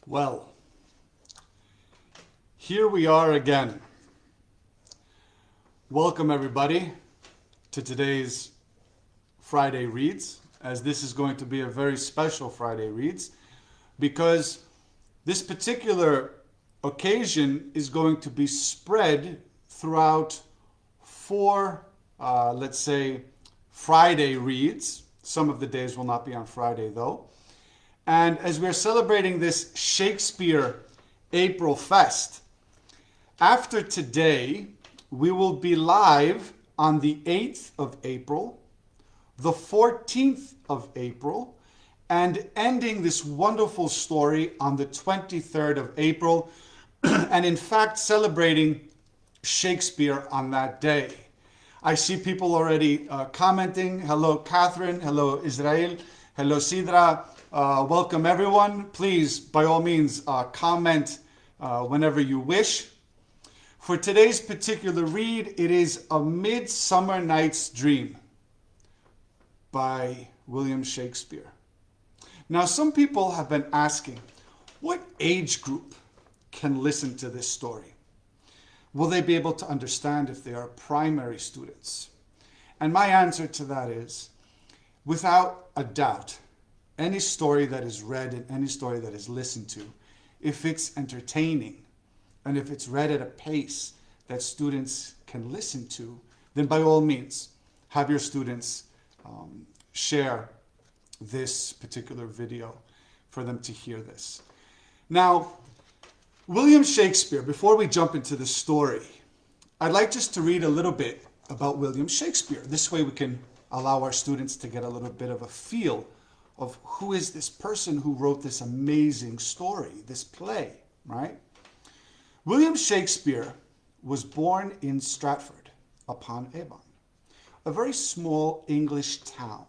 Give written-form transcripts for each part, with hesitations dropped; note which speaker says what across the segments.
Speaker 1: Well, here we are again. Welcome everybody to today's Friday Reads, as this is going to be a very special Friday Reads, because this particular occasion is going to be spread throughout four, let's say, Friday Reads. Some of the days will not be on Friday though. And as we're celebrating this Shakespeare April Fest, after today, we will be live on the 8th of April, the 14th of April, and ending this wonderful story on the 23rd of April, and in fact celebrating Shakespeare on that day. I see people already commenting. Hello, Catherine. Hello, Israel. Hello, Sidra. Welcome, everyone. Please, by all means, comment whenever you wish. For today's particular read, it is A Midsummer Night's Dream by William Shakespeare. Now, some people have been asking, what age group can listen to this story? Will they be able to understand if they are primary students? And my answer to that is, without a doubt, any story that is read and any story that is listened to, if it's entertaining and if it's read at a pace that students can listen to, then by all means, have your students share this particular video for them to hear this. Now, William Shakespeare, before we jump into the story, I'd like just to read a little bit about William Shakespeare. This way we can allow our students to get a little bit of a feel of who is this person who wrote this amazing story, this play, right? William Shakespeare was born in Stratford upon Avon, a very small English town,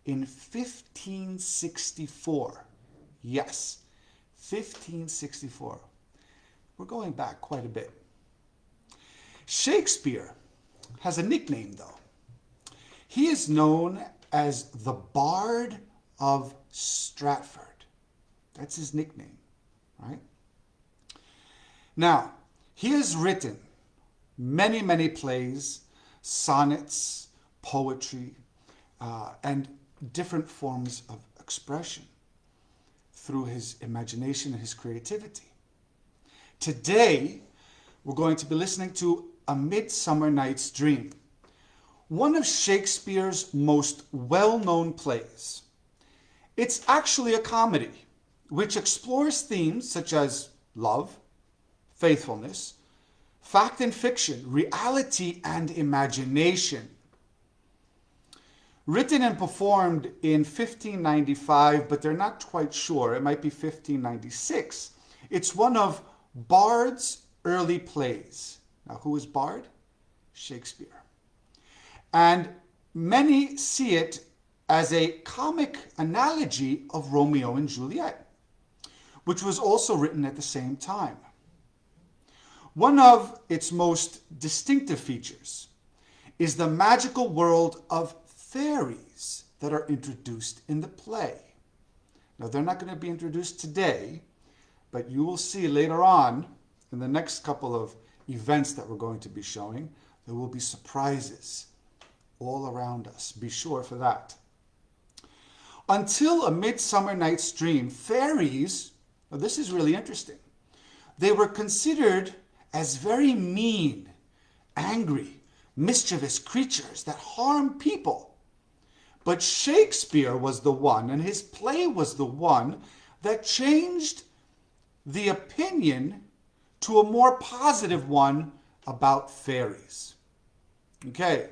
Speaker 1: in 1564. Yes, 1564. We're going back quite a bit. Shakespeare has a nickname, though. He is known as the Bard of Stratford. That's his nickname, right? Now, he has written many, many plays, sonnets, poetry, and different forms of expression through his imagination and his creativity. Today, we're going to be listening to A Midsummer Night's Dream, one of Shakespeare's most well-known plays. It's actually a comedy, which explores themes such as love, faithfulness, fact and fiction, reality and imagination. Written and performed in 1595, but they're not quite sure. It might be 1596. It's one of Bard's early plays. Now, who is Bard? Shakespeare. And many see it as a comic analogy of Romeo and Juliet, which was also written at the same time. One of its most distinctive features is the magical world of fairies that are introduced in the play. Now, they're not going to be introduced today, but you will see later on in the next couple of events that we're going to be showing, there will be surprises all around us. Be sure for that. Until A Midsummer Night's Dream, fairies, now this is really interesting, they were considered as very mean, angry, mischievous creatures that harm people. But Shakespeare was the one, and his play was the one, that changed the opinion to a more positive one about fairies. Okay,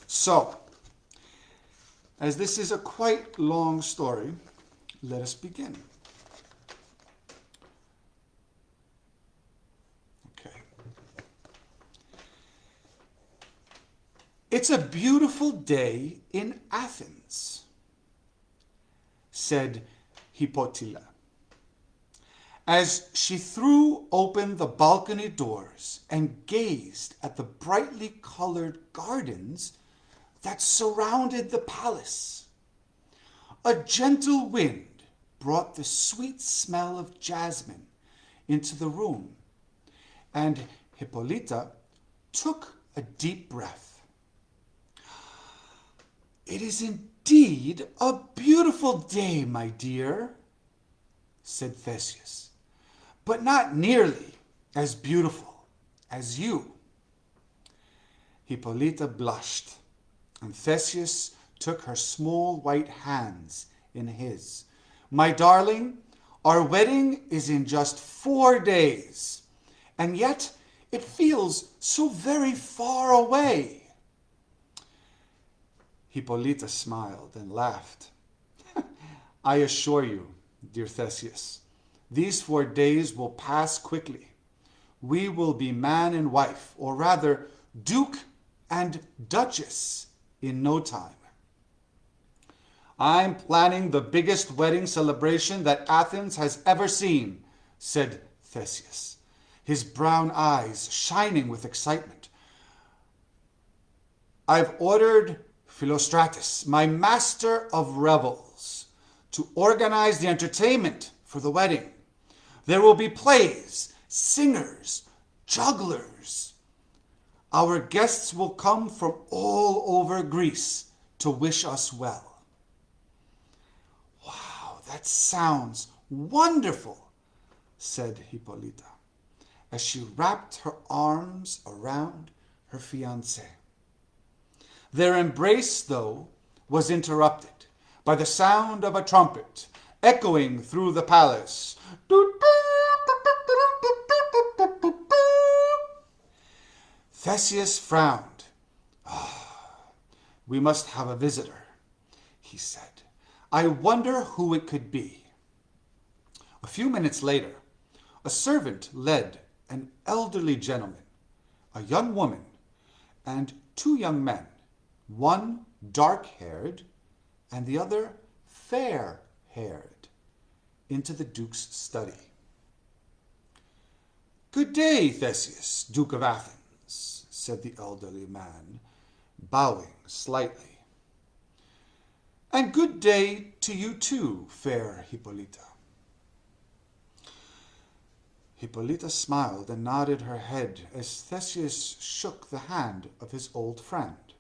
Speaker 1: so, as this is a quite long story, let us begin. Okay. It's a beautiful day in Athens, said Hippotila, as she threw open the balcony doors and gazed at the brightly colored gardens that surrounded the palace. A gentle wind brought the sweet smell of jasmine into the room, and Hippolyta took a deep breath. "It is indeed a beautiful day, my dear," said Theseus, "but not nearly as beautiful as you." Hippolyta blushed, and Theseus took her small white hands in his. "My darling, our wedding is in just 4 days, and yet it feels so very far away." Hippolyta smiled and laughed. "I assure you, dear Theseus, these 4 days will pass quickly. We will be man and wife, or rather, duke and duchess, in no time. I'm planning the biggest wedding celebration that Athens has ever seen," said Theseus, his brown eyes shining with excitement. "I've ordered Philostratus, my master of revels, to organize the entertainment for the wedding. There will be plays, singers, jugglers. Our guests will come from all over Greece to wish us well." "Wow, that sounds wonderful," said Hippolyta, as she wrapped her arms around her fiancé. Their embrace, though, was interrupted by the sound of a trumpet echoing through the palace. Theseus frowned. "We must have a visitor," he said. "I wonder who it could be." A few minutes later, a servant led an elderly gentleman, a young woman, and 2 young men, one dark-haired and the other fair-haired, into the Duke's study. "Good day, Theseus, Duke of Athens," said the elderly man, bowing slightly. "And good day to you too, fair Hippolyta." Hippolyta smiled and nodded her head as Theseus shook the hand of his old friend.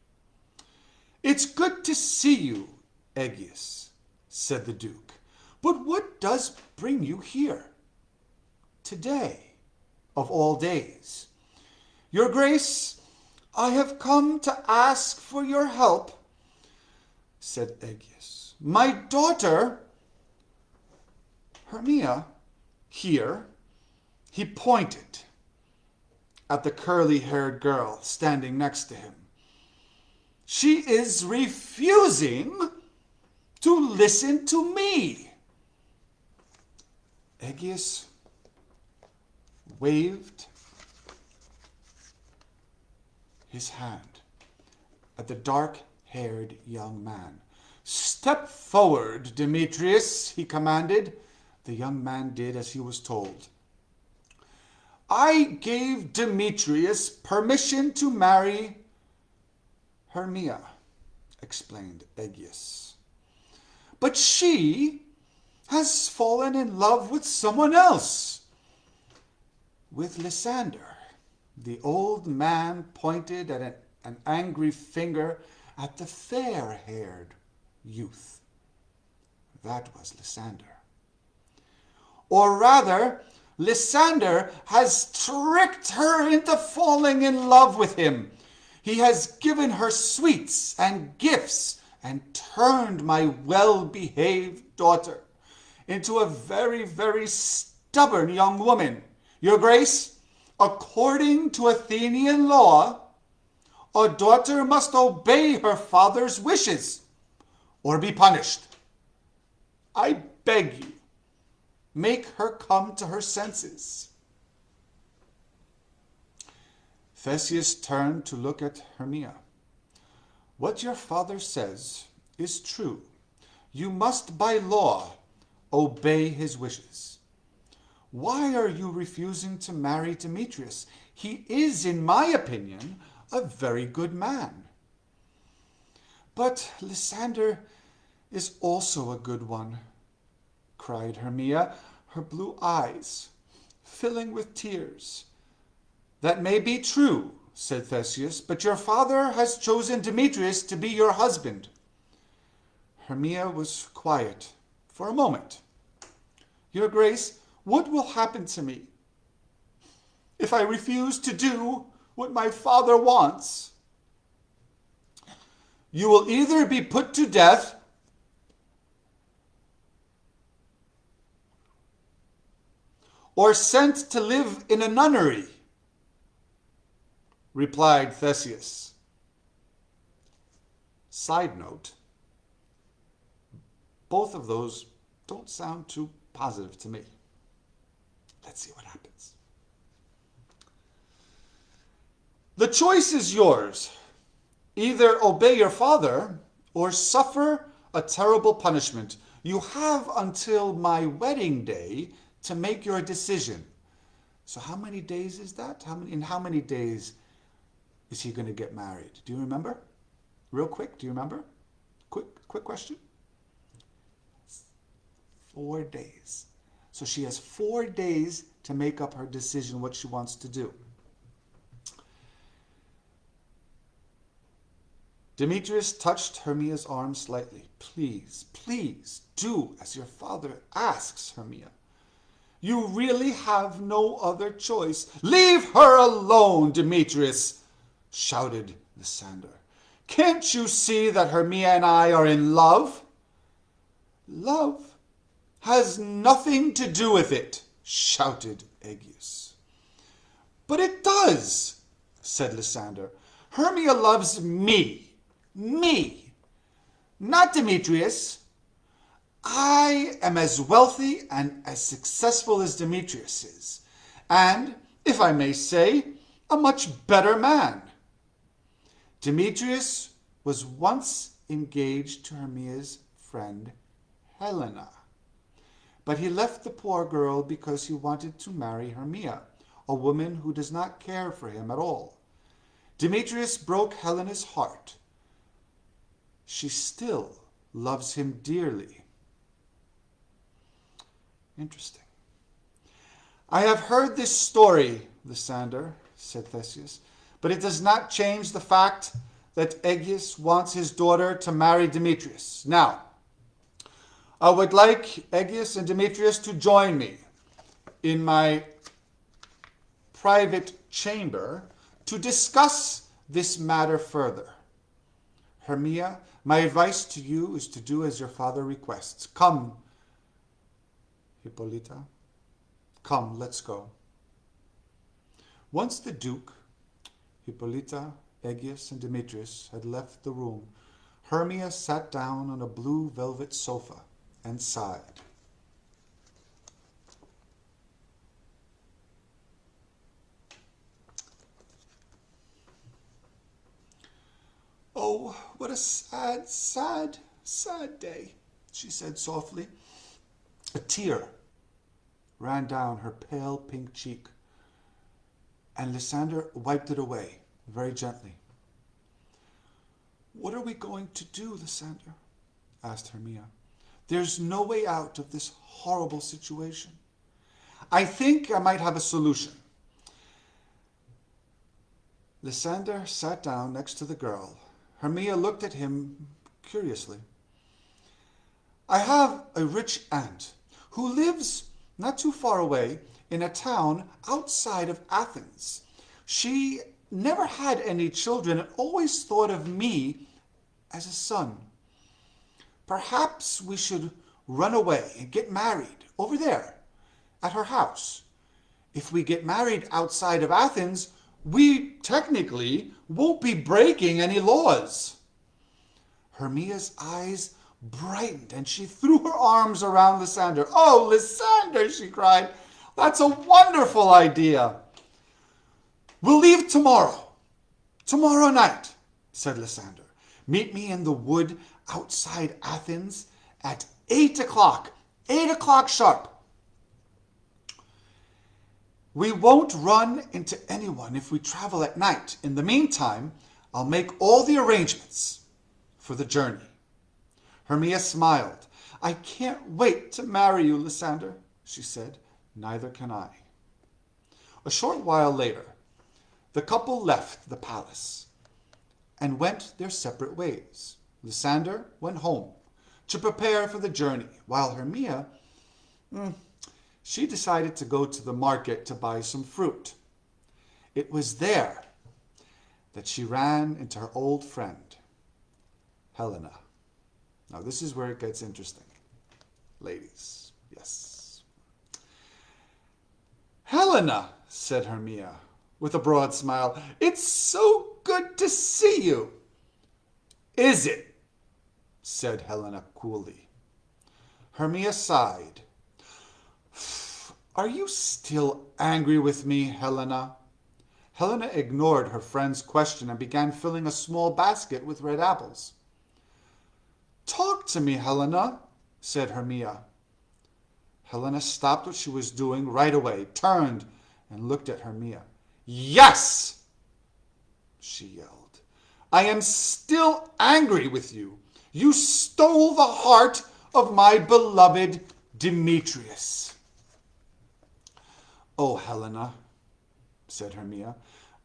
Speaker 1: "It's good to see you, Aegeus," said the Duke. "But what does bring you here today, of all days?" "Your Grace, I have come to ask for your help," said Aegeus. "My daughter, Hermia, here," he pointed at the curly-haired girl standing next to him, "she is refusing to listen to me." Aegeus waved his hand at the dark-haired young man. "Step forward, Demetrius," he commanded. The young man did as he was told. "I gave Demetrius permission to marry Hermia," explained Aegeus. "But she has fallen in love with someone else, with Lysander." The old man pointed at an angry finger at the fair-haired youth. That was Lysander. "Or rather, Lysander has tricked her into falling in love with him. He has given her sweets and gifts and turned my well-behaved daughter into a very, very stubborn young woman. Your Grace, according to Athenian law, a daughter must obey her father's wishes or be punished. I beg you, make her come to her senses." Theseus turned to look at Hermia. "What your father says is true. You must by law obey his wishes. Why are you refusing to marry Demetrius? He is, in my opinion, a very good man." "But Lysander is also a good one," cried Hermia, her blue eyes filling with tears. That may be true, said Theseus, but your father has chosen Demetrius to be your husband. Hermia was quiet for a moment. Your Grace, what will happen to me if I refuse to do what my father wants? You will either be put to death or sent to live in a nunnery, replied Theseus. Side note, both of those don't sound too positive to me. Let's see what happens. The choice is yours. Either obey your father or suffer a terrible punishment. You have until my wedding day to make your decision. So how many days is that? In how many days is he going to get married? Do you remember? Real quick, do you remember? Quick question. 4 days. So she has 4 days to make up her decision what she wants to do. Demetrius touched Hermia's arm slightly. Please, please, do as your father asks, Hermia. You really have no other choice. Leave her alone, Demetrius, shouted Lysander. Can't you see that Hermia and I are in love? Love has nothing to do with it, shouted Aegeus. But it does, said Lysander. Hermia loves me, not Demetrius. I am as wealthy and as successful as Demetrius is, and, if I may say, a much better man. Demetrius was once engaged to Hermia's friend Helena, but he left the poor girl because he wanted to marry Hermia, a woman who does not care for him at all. Demetrius broke Helena's heart. She still loves him dearly. Interesting. I have heard this story, Lysander, said Theseus, but it does not change the fact that Aegeus wants his daughter to marry Demetrius. Now, I would like Aegeus and Demetrius to join me in my private chamber to discuss this matter further. Hermia, my advice to you is to do as your father requests. Come, Hippolyta. Come, let's go. Once the Duke, Hippolyta, Aegeus, and Demetrius had left the room, Hermia sat down on a blue velvet sofa and sighed. Oh, what a sad, sad, sad day, she said softly. A tear ran down her pale pink cheek, and Lysander wiped it away very gently. What are we going to do, Lysander? Asked Hermia. There's no way out of this horrible situation. I think I might have a solution. Lysander sat down next to the girl. Hermia looked at him curiously. I have a rich aunt who lives not too far away in a town outside of Athens. She never had any children and always thought of me as a son. Perhaps we should run away and get married over there at her house. If we get married outside of Athens, we technically won't be breaking any laws. Hermia's eyes brightened and she threw her arms around Lysander. Oh, Lysander, she cried, that's a wonderful idea. We'll leave tomorrow night, said Lysander. Meet me in the wood outside Athens at 8 o'clock, 8 o'clock sharp. We won't run into anyone if we travel at night. In the meantime, I'll make all the arrangements for the journey. Hermia smiled. I can't wait to marry you, Lysander, she said. Neither can I. A short while later, the couple left the palace and went their separate ways. Lysander went home to prepare for the journey, while Hermia, she decided to go to the market to buy some fruit. It was there that she ran into her old friend, Helena. Now this is where it gets interesting. Ladies, yes. Helena, said Hermia, with a broad smile, it's so good to see you. Is it? Said Helena coolly. Hermia sighed. Are you still angry with me, Helena? Helena ignored her friend's question and began filling a small basket with red apples. Talk to me, Helena, said Hermia. Helena stopped what she was doing right away, turned, and looked at Hermia. Yes, she yelled. I am still angry with you. You stole the heart of my beloved Demetrius. Oh, Helena, said Hermia,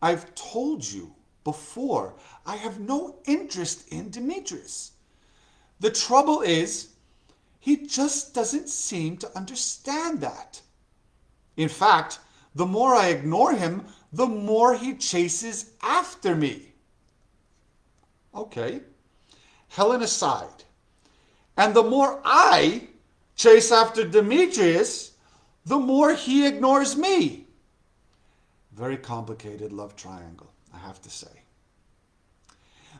Speaker 1: I've told you before, I have no interest in Demetrius. The trouble is, he just doesn't seem to understand that. In fact, the more I ignore him, the more he chases after me. Okay. Helena sighed. And the more I chase after Demetrius, the more he ignores me. Very complicated love triangle, I have to say.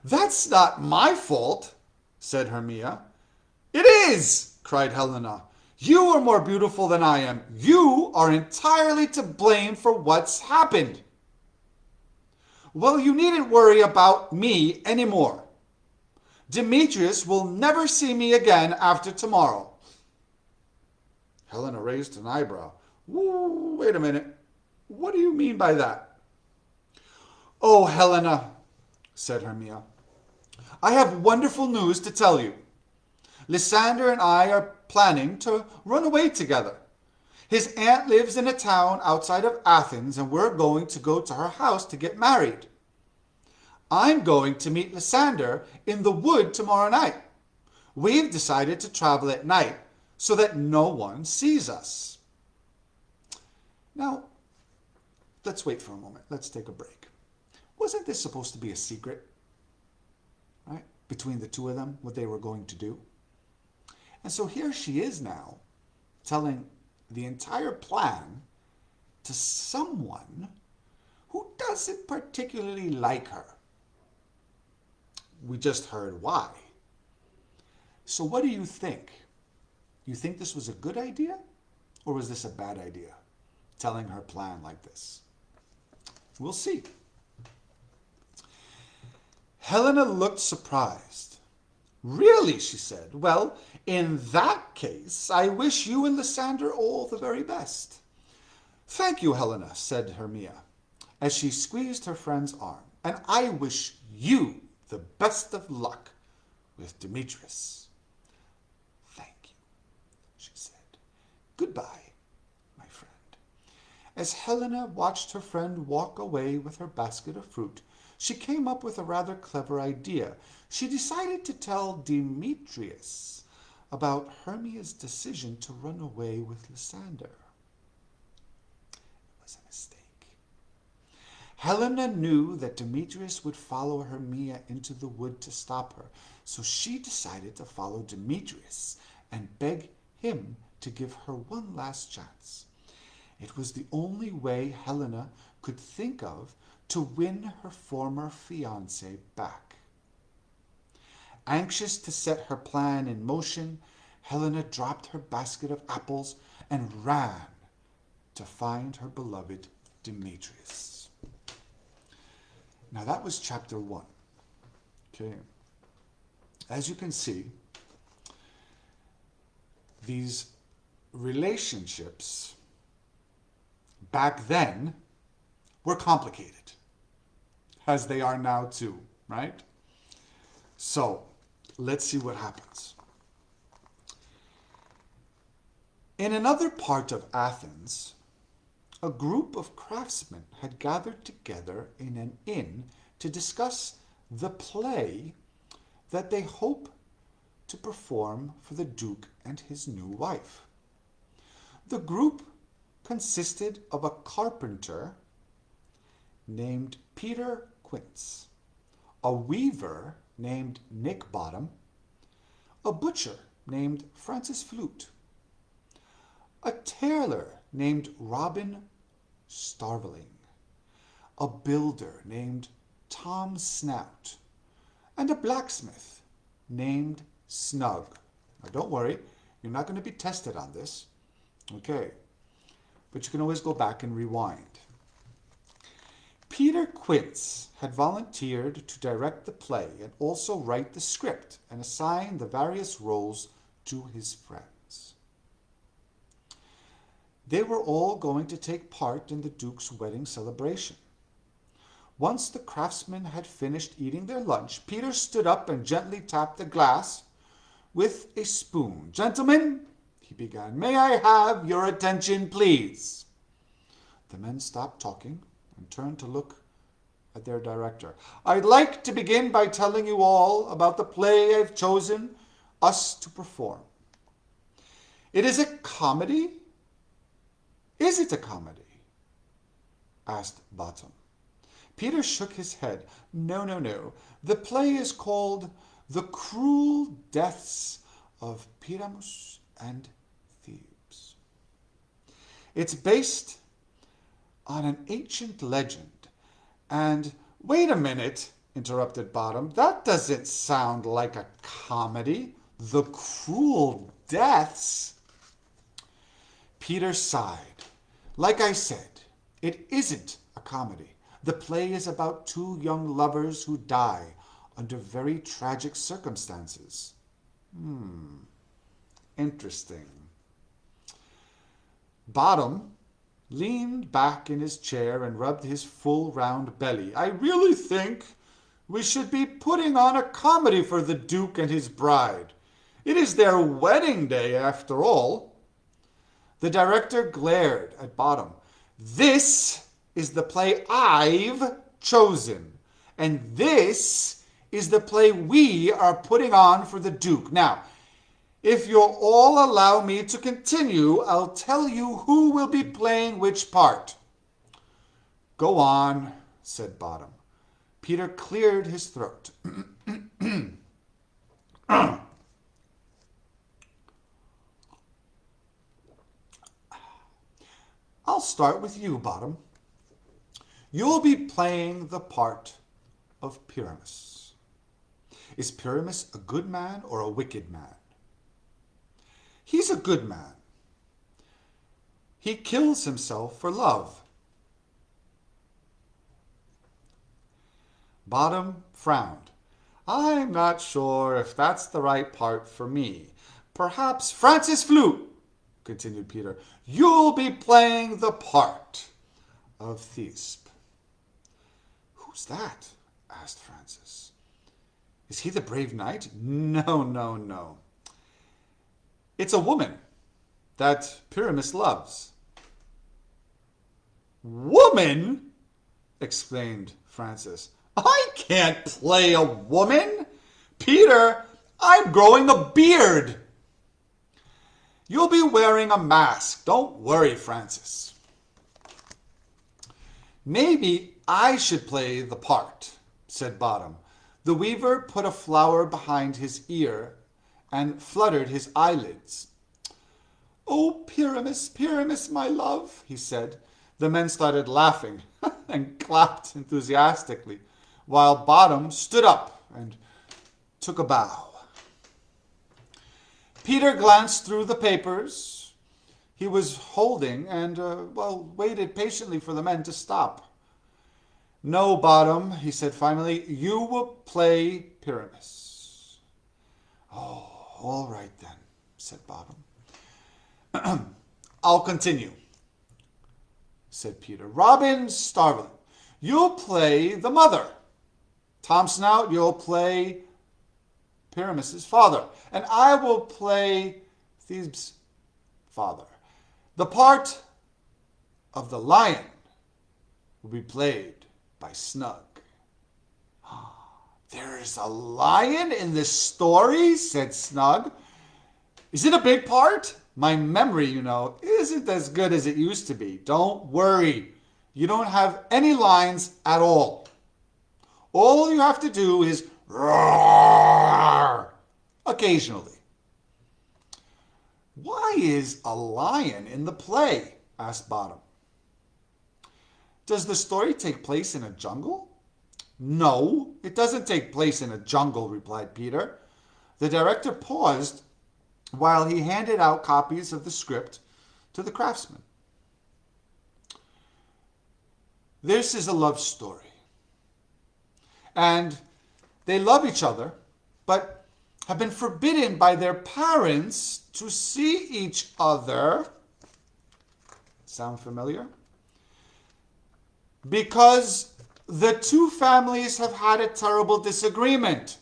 Speaker 1: That's not my fault, said Hermia. It is, cried Helena. You are more beautiful than I am. You are entirely to blame for what's happened. Well, you needn't worry about me anymore. Demetrius will never see me again after tomorrow. Helena raised an eyebrow. Wait a minute. What do you mean by that? Oh, Helena, said Hermia, I have wonderful news to tell you. Lysander and I are planning to run away together. His aunt lives in a town outside of Athens, and we're going to go to her house to get married. I'm going to meet Lysander in the wood tomorrow night. We've decided to travel at night so that no one sees us. Now, let's wait for a moment. Let's take a break. Wasn't this supposed to be a secret? Right? Between the two of them, what they were going to do? And so here she is now, telling the entire plan to someone who doesn't particularly like her. We just heard why. So what do you think? You think this was a good idea? Or was this a bad idea? Telling her plan like this. We'll see. Helena looked surprised. Really, she said. Well, in that case, I wish you and Lysander all the very best. Thank you, Helena, said Hermia, as she squeezed her friend's arm. And I wish you the best of luck with Demetrius. Thank you, she said. Goodbye, my friend. As Helena watched her friend walk away with her basket of fruit, she came up with a rather clever idea. She decided to tell Demetrius about Hermia's decision to run away with Lysander. It was a mistake. Helena knew that Demetrius would follow Hermia into the wood to stop her, so she decided to follow Demetrius and beg him to give her one last chance. It was the only way Helena could think of to win her former fiancé back. Anxious to set her plan in motion, Helena dropped her basket of apples and ran to find her beloved Demetrius. Now that was chapter 1. Okay. As you can see, these relationships back then were complicated, as they are now too, right? So let's see what happens. In another part of Athens, a group of craftsmen had gathered together in an inn to discuss the play that they hope to perform for the Duke and his new wife. The group consisted of a carpenter named Peter Quince, a weaver named Nick Bottom, a butcher named Francis Flute, a tailor named Robin Starveling, a builder named Tom Snout, and a blacksmith named Snug. Now don't worry, you're not going to be tested on this. Okay, but you can always go back and rewind. Peter Quince had volunteered to direct the play and also write the script and assign the various roles to his friends. They were all going to take part in the Duke's wedding celebration. Once the craftsmen had finished eating their lunch, Peter stood up and gently tapped the glass with a spoon. "Gentlemen," he began, "may I have your attention, please?" The men stopped talking and turned to look at their director. "I'd like to begin by telling you all about the play I've chosen us to perform. It is a comedy." "Is it a comedy?" asked Bottom. Peter shook his head. No. The play is called The Cruel Deaths of Pyramus and Thebes. It's based on an ancient legend. And wait a minute, interrupted Bottom. That doesn't sound like a comedy. The Cruel Deaths? Peter sighed. Like I said, it isn't a comedy. The play is about two young lovers who die under very tragic circumstances. Interesting. Bottom leaned back in his chair and rubbed his full round belly. "I really think we should be putting on a comedy for the Duke and his bride. It is their wedding day, after all." The director glared at Bottom. "This is the play I've chosen, and this is the play we are putting on for the Duke. Now, if you'll all allow me to continue, I'll tell you who will be playing which part." "Go on," said Bottom. Peter cleared his throat. "I'll start with you, Bottom. You'll be playing the part of Pyramus. Is Pyramus a good man or a wicked man?" "He's a good man. He kills himself for love." Bottom frowned. "I'm not sure if that's the right part for me. Perhaps Francis Flute," continued Peter. "You'll be playing the part of Thespe." "Who's that?" asked Francis. "Is he the brave knight?" No. It's a woman that Pyramus loves." "Woman?" exclaimed Francis. "I can't play a woman. Peter, I'm growing a beard." "You'll be wearing a mask. Don't worry, Francis." "Maybe I should play the part," said Bottom. The weaver put a flower behind his ear and fluttered his eyelids. "Oh, Pyramus, my love," he said. The men started laughing and clapped enthusiastically, while Bottom stood up and took a bow. Peter glanced through the papers he was holding and, waited patiently for the men to stop. "No, Bottom," he said finally, "you will play Pyramus." "Oh, all right then," said Bottom. "I'll continue," said Peter. "Robin Starveling, you'll play the mother. Tom Snout, you'll play Pyramus's father. And I will play Thebes' father. The part of the lion will be played by Snug. There is a lion in this story, said Snug. Is it a big part? My memory, isn't as good as it used to be. Don't worry. You don't have any lines at all. All you have to do is roar occasionally. Why is a lion in the play? Asked Bottom. Does the story take place in a jungle? No, it doesn't take place in a jungle, replied Peter. The director paused while he handed out copies of the script to the craftsman. This is a love story. And they love each other, but have been forbidden by their parents to see each other. Sound familiar? Because the two families have had a terrible disagreement.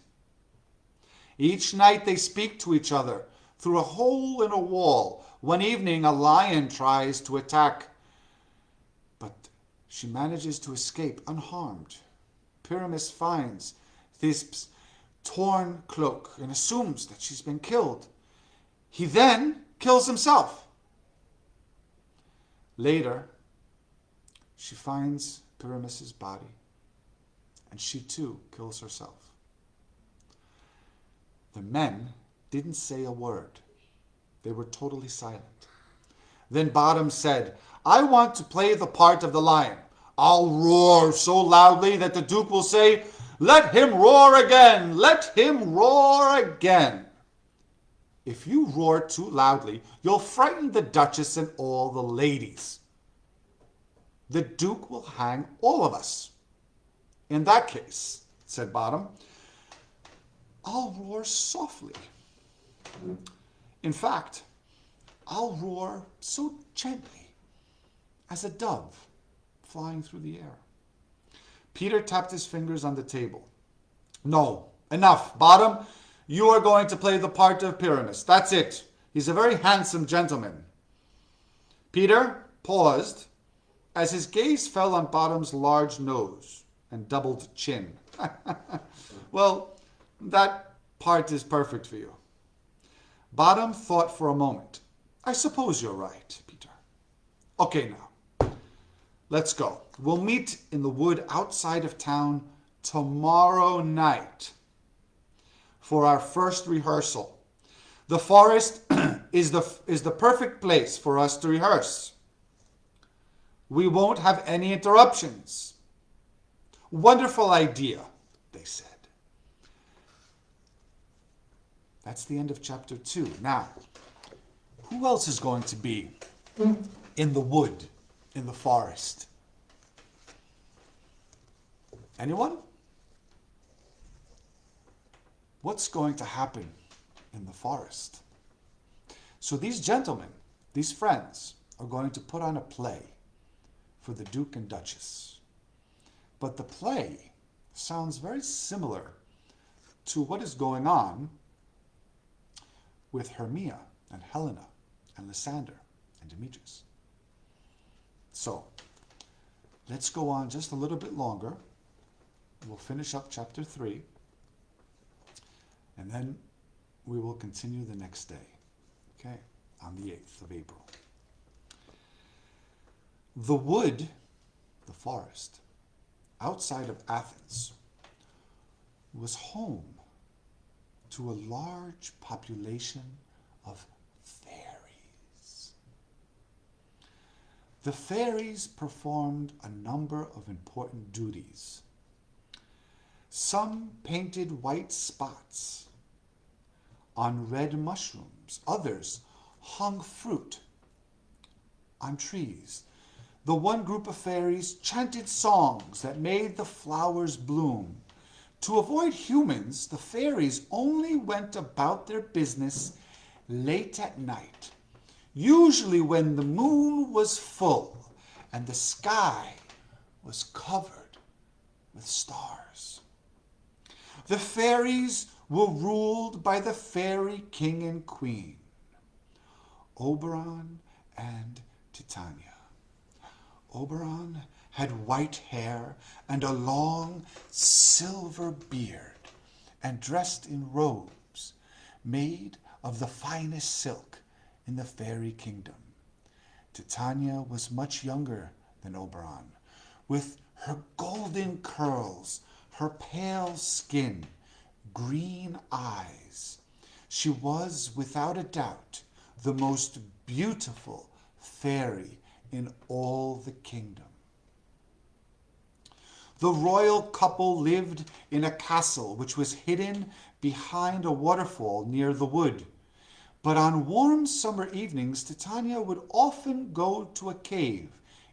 Speaker 1: Each night they speak to each other through a hole in a wall. One evening a lion tries to attack, but she manages to escape unharmed. Pyramus finds Thisbe's torn cloak and assumes that she's been killed. He then kills himself. Later, she finds Pyramus's body, and she too kills herself. The men didn't say a word. They were totally silent. Then Bottom said, I want to play the part of the lion. I'll roar so loudly that the Duke will say, let him roar again! Let him roar again! If you roar too loudly, you'll frighten the Duchess and all the ladies. The Duke will hang all of us. In that case, said Bottom, I'll roar softly. In fact, I'll roar so gently as a dove flying through the air. Peter tapped his fingers on the table. No, enough. Bottom, you are going to play the part of Pyramus. That's it. He's a very handsome gentleman. Peter paused as his gaze fell on Bottom's large nose and doubled chin. Well, that part is perfect for you. Bottom thought for a moment. I suppose you're right, Peter. Okay, now, let's go. We'll meet in the wood outside of town tomorrow night for our first rehearsal. The forest is the perfect place for us to rehearse. We won't have any interruptions. Wonderful idea, they said. That's the end of chapter 2. Now, who else is going to be in the wood, in the forest? Anyone? What's going to happen in the forest? So these gentlemen, these friends, are going to put on a play for the Duke and Duchess. But the play sounds very similar to what is going on with Hermia and Helena and Lysander and Demetrius. So, let's go on just a little bit longer. We'll finish up chapter 3, and then we will continue the next day, okay, on the 8th of April. The wood, the forest, outside of Athens, was home to a large population of fairies. The fairies performed a number of important duties. Some painted white spots on red mushrooms. Others hung fruit on trees. The one group of fairies chanted songs that made the flowers bloom. To avoid humans, the fairies only went about their business late at night, usually when the moon was full and the sky was covered with stars. The fairies were ruled by the fairy king and queen. Oberon and Titania. Oberon had white hair and a long silver beard, and dressed in robes made of the finest silk in the fairy kingdom. Titania was much younger than Oberon, with her golden curls, her pale skin, green eyes. She was, without a doubt, the most beautiful fairy in all the kingdom. The royal couple lived in a castle which was hidden behind a waterfall near the wood. But on warm summer evenings, Titania would often go to a cave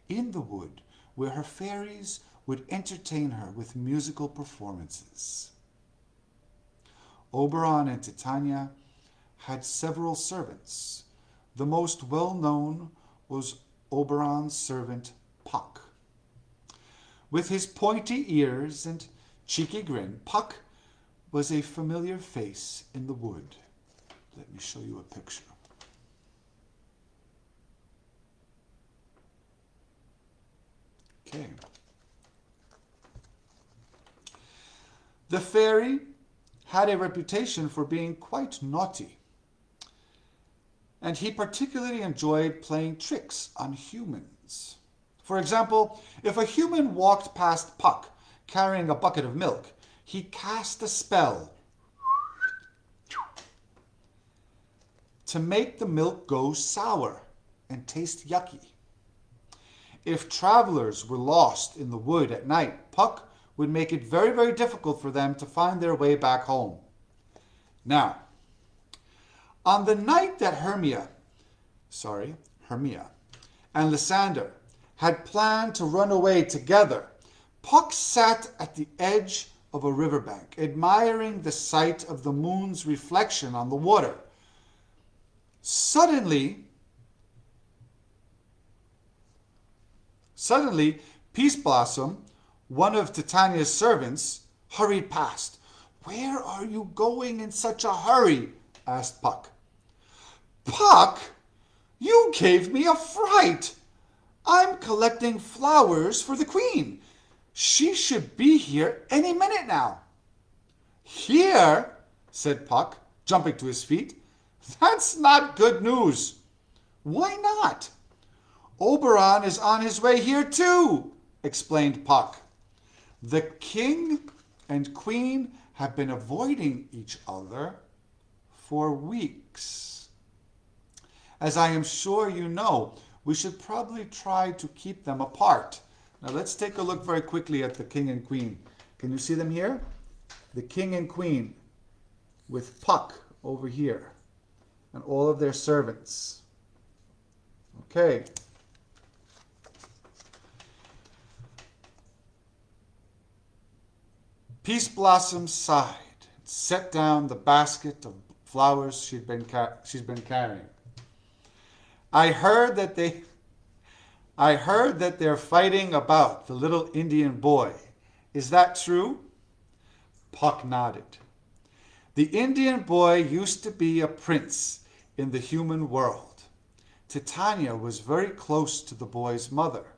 Speaker 1: in the wood where her fairies would entertain her with musical performances. Oberon and Titania had several servants. The most well-known was Oberon's servant Puck. With his pointy ears and cheeky grin, Puck was a familiar face in the wood. Let me show you a picture. Okay. The fairy had a reputation for being quite naughty, and he particularly enjoyed playing tricks on humans. For example, if a human walked past Puck carrying a bucket of milk, he cast a spell to make the milk go sour and taste yucky. If travelers were lost in the wood at night, Puck would make it very, very difficult for them to find their way back home. Now, on the night that Hermia and Lysander had planned to run away together, Puck sat at the edge of a riverbank, admiring the sight of the moon's reflection on the water. Suddenly, Peace Blossom, one of Titania's servants, hurried past. "Where are you going in such a hurry?" asked Puck. "Puck, you gave me a fright. I'm collecting flowers for the queen. She should be here any minute now." "Here?" said Puck, jumping to his feet. "That's not good news." "Why not?" "Oberon is on his way here too," explained Puck. "The king and queen have been avoiding each other for weeks. As I am sure you know, we should probably try to keep them apart." Now let's take a look very quickly at the king and queen. Can you see them here? The king and queen with Puck over here and all of their servants. Okay. Peace Blossom sighed and set down the basket of flowers she's been carrying. I heard that they're fighting about the little Indian boy. Is that true?" Puck nodded. "The Indian boy used to be a prince in the human world. Titania was very close to the boy's mother,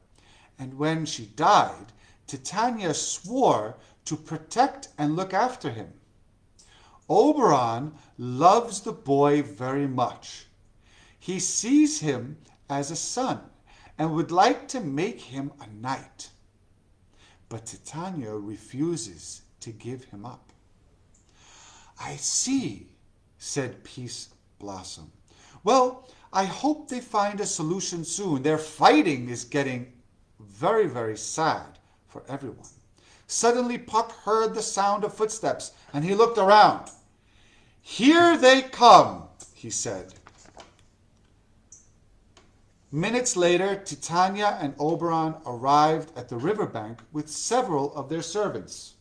Speaker 1: and when she died, Titania swore to protect and look after him. Oberon loves the boy very much. He sees him as a son and would like to make him a knight. But Titania refuses to give him up." "I see," said Peace Blossom. "Well, I hope they find a solution soon. Their fighting is getting very, very sad for everyone." Suddenly Puck heard the sound of footsteps, and he looked around. "Here they come," he said. Minutes later, Titania and Oberon arrived at the riverbank with several of their servants.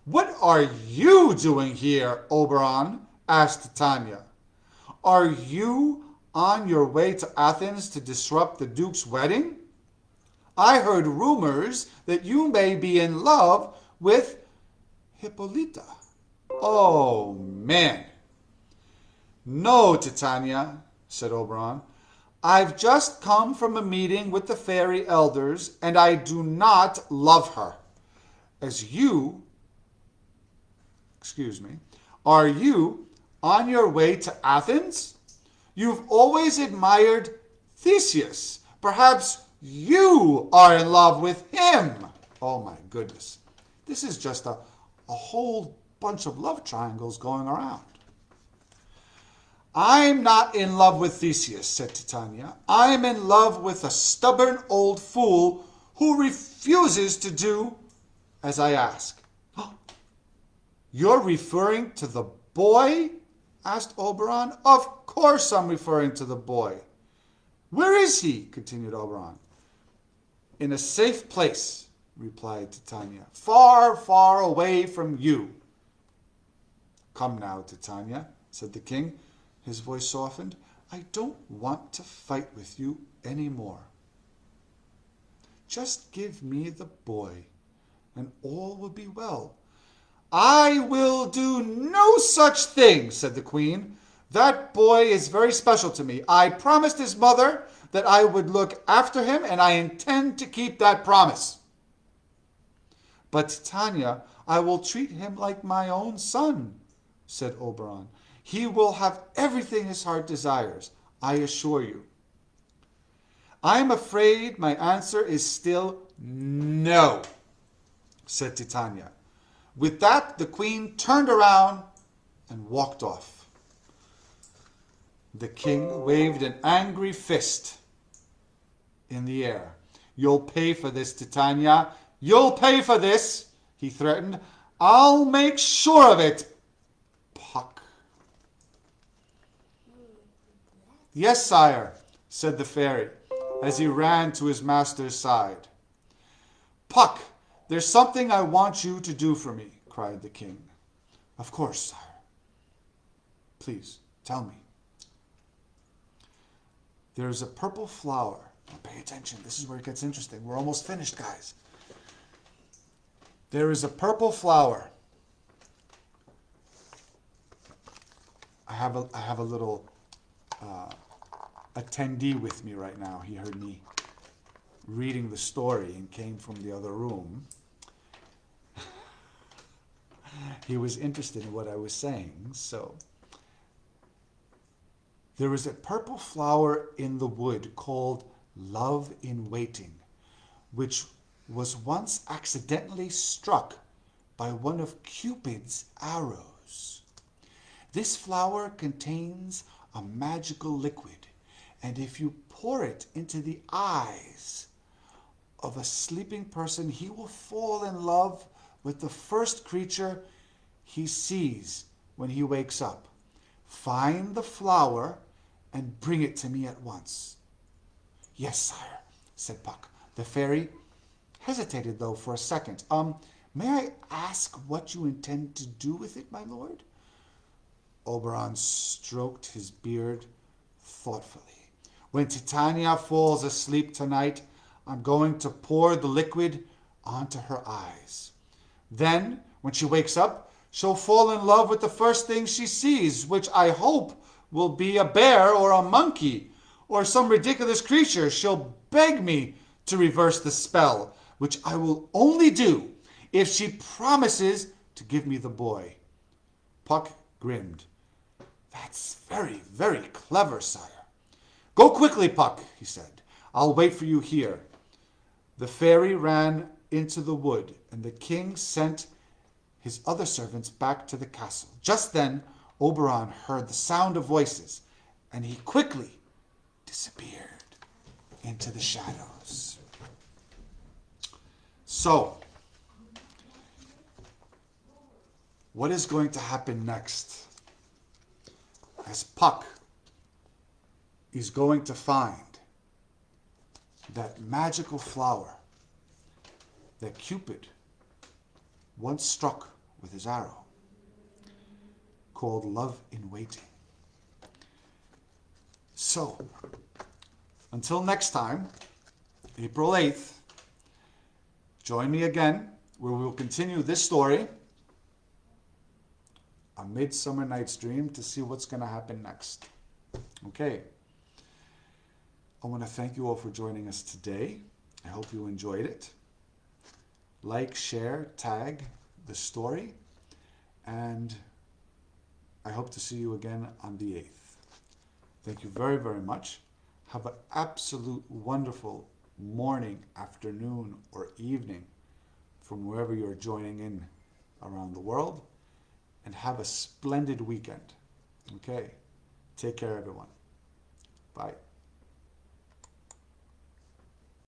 Speaker 1: "What are you doing here, Oberon?" asked Titania. "Are you on your way to Athens to disrupt the Duke's wedding? I heard rumors that you may be in love with Hippolyta. Oh, man. No, Titania, said Oberon. I've just come from a meeting with the fairy elders, and I do not love her. As you, are you on your way to Athens? You've always admired Theseus. Perhaps you are in love with him. Oh my goodness. This is just a whole bunch of love triangles going around. I'm not in love with Theseus, said Titania. I'm in love with a stubborn old fool who refuses to do as I ask. You're referring to the boy? Asked Oberon. Of course I'm referring to the boy. Where is he? Continued Oberon. In a safe place, replied Titania. Far, far away from you. Come now, Titania, said the king. His voice softened. I don't want to fight with you anymore. Just give me the boy, and all will be well. I will do no such thing, said the queen. That boy is very special to me. I promised his mother that I would look after him, and I intend to keep that promise. But Titania, I will treat him like my own son, said Oberon. He will have everything his heart desires, I assure you. I'm afraid my answer is still no, said Titania. With that, the queen turned around and walked off. The king waved an angry fist in the air. You'll pay for this, Titania. You'll pay for this, he threatened. I'll make sure of it. Puck. Yes, sire, said the fairy, as he ran to his master's side. Puck, there's something I want you to do for me, cried the king. Of course, sire. Please, tell me. There's a purple flower. Now pay attention. This is where it gets interesting. We're almost finished, guys. There is a purple flower. I have a little attendee with me right now. He heard me reading the story and came from the other room. He was interested in what I was saying. So there is a purple flower in the wood called Love in Waiting, which was once accidentally struck by one of Cupid's arrows. This flower contains a magical liquid, and if you pour it into the eyes of a sleeping person, he will fall in love with the first creature he sees when he wakes up. Find the flower and bring it to me at once. Yes, sire, said Puck. The fairy hesitated, though, for a second. May I ask what you intend to do with it, my lord? Oberon stroked his beard thoughtfully. When Titania falls asleep tonight, I'm going to pour the liquid onto her eyes. Then, when she wakes up, she'll fall in love with the first thing she sees, which I hope will be a bear or a monkey or some ridiculous creature. She'll beg me to reverse the spell, which I will only do if she promises to give me the boy. Puck grinned. That's very, very clever, sire. Go quickly, Puck, he said. I'll wait for you here. The fairy ran into the wood, and the king sent his other servants back to the castle. Just then, Oberon heard the sound of voices, and he quickly disappeared into the shadows. So, what is going to happen next? As Puck is going to find that magical flower that Cupid once struck with his arrow, called Love in Waiting. So, until next time, April 8th, join me again, where we will continue this story a Midsummer Night's Dream to see what's going to happen next. Okay. I want to thank you all for joining us today. I hope you enjoyed it. Like, share, tag the story, and I hope to see you again on the 8th. Thank you very, very much. Have an absolute wonderful morning, afternoon, or evening from wherever you're joining in around the world, and have a splendid weekend. Okay? Take care, everyone. Bye.